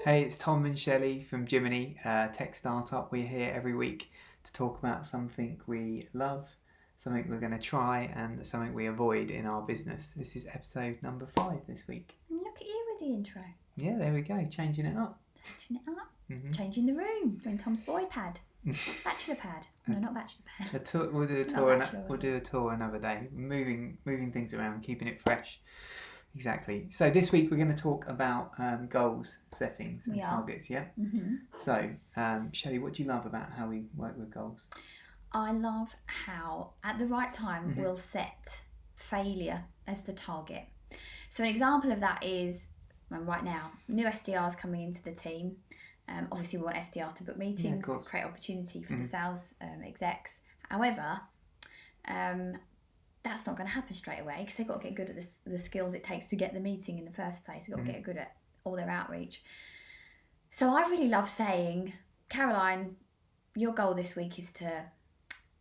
Hey, it's Tom and Shelley from Jiminny, tech startup. We're here every week to talk about something we love, something we're going to try, and something we avoid in our business. This is episode number 5 this week. Look at you with the intro. Yeah, there we go, changing it up. Changing it up. Changing the room. We're in Tom's boy pad. Bachelor pad. No, not bachelor pad. We'll do a tour. We'll do a tour another day. Moving things around, keeping it fresh. Exactly. So this week we're going to talk about goals, settings, and targets. Yeah. Mm-hmm. So, Shelley, what do you love about how we work with goals? I love how at the right time we'll set failure as the target. So an example of that is right now, new SDRs coming into the team. Obviously, we want SDRs to book meetings, create opportunity for the sales execs. However, that's not going to happen straight away because they've got to get good at the skills it takes to get the meeting in the first place. They've got to get good at all their outreach. So I really love saying, Caroline, your goal this week is to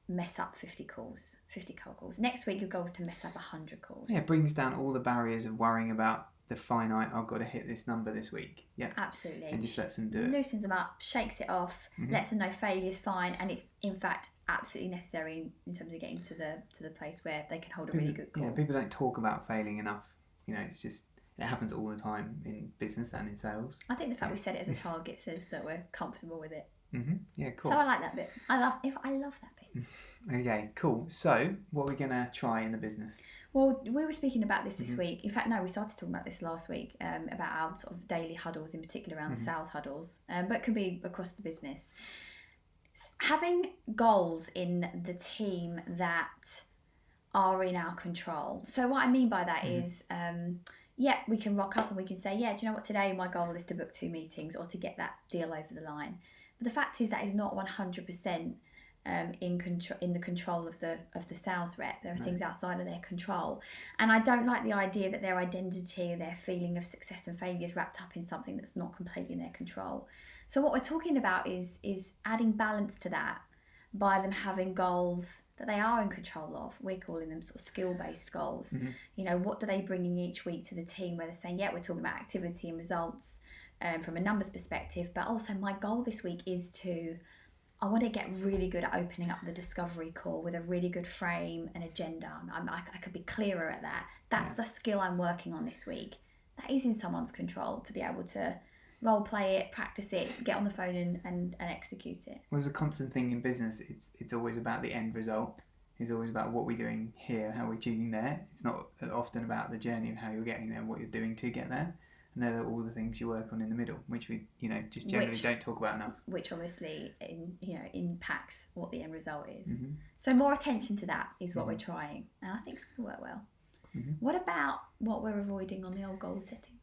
mess up 50 cold calls. Next week, your goal is to mess up 100 calls. Yeah, it brings down all the barriers of worrying about the finite, I've got to hit this number this week. Yeah, absolutely. And just lets them do it. Loosens them up, shakes it off, lets them know failure's fine, and it's in fact absolutely necessary in terms of getting to the place where they can hold a really good call. Yeah, people don't talk about failing enough. You know, it's just it happens all the time in business and in sales. I think the fact we set it as a target says that we're comfortable with it. Yeah, of course. So I like that bit. I love that bit. Okay, cool. So, what are we gonna try in the business? Well, we were speaking about this week. In fact, no, we started talking about this last week about our sort of daily huddles, in particular around the sales huddles, but it can be across the business. Having goals in the team that are in our control. So what I mean by that is, we can rock up and we can say, do you know what, today my goal is to book 2 meetings or to get that deal over the line. But the fact is that is not 100% in the control of the sales rep. There are things outside of their control, and I don't like the idea that their identity, their feeling of success and failure is wrapped up in something that's not completely in their control. So what we're talking about is adding balance to that by them having goals that they are in control of. We're calling them sort of skill-based goals. You know, what do they bring in each week to the team where they're saying, we're talking about activity and results from a numbers perspective, but also my goal this week is I want to get really good at opening up the discovery call with a really good frame and agenda. I could be clearer at that. That's the skill I'm working on this week. That is in someone's control to be able to role play it, practice it, get on the phone and execute it. Well, there's a constant thing in business. It's always about the end result. It's always about what we're doing here, how we're achieving there. It's not often about the journey of how you're getting there and what you're doing to get there. And they're all the things you work on in the middle, which we, just generally don't talk about enough. Which obviously, impacts what the end result is. So more attention to that is what we're trying, and I think it's going to work well. What about what we're avoiding on the old goal setting?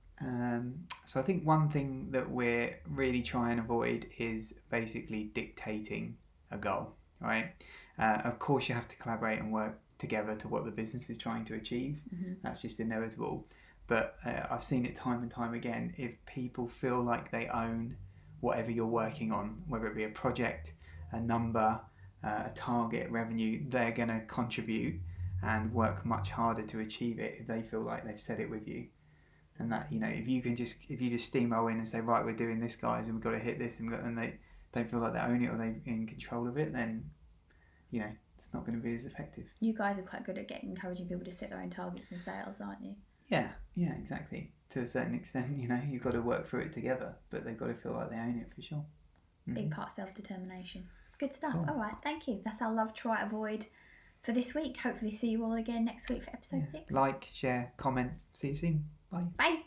So I think one thing that we're really trying to avoid is basically dictating a goal, right? Of course, you have to collaborate and work together to what the business is trying to achieve. That's just inevitable. But I've seen it time and time again. If people feel like they own whatever you're working on, whether it be a project, a number, a target, revenue, they're going to contribute and work much harder to achieve it if they feel like they've set it with you. And that, if you just steamroll in and say, right, we're doing this, guys, and we've got to hit this, and they don't feel like they own it or they're in control of it, then, it's not going to be as effective. You guys are quite good at encouraging people to set their own targets in sales, aren't you? Yeah, exactly. To a certain extent, you've got to work through it together, but they've got to feel like they own it for sure. Big part self-determination. Good stuff. Cool. All right, thank you. That's our love, try, avoid for this week. Hopefully see you all again next week for episode 6. Like, share, comment. See you soon. Bye. Bye.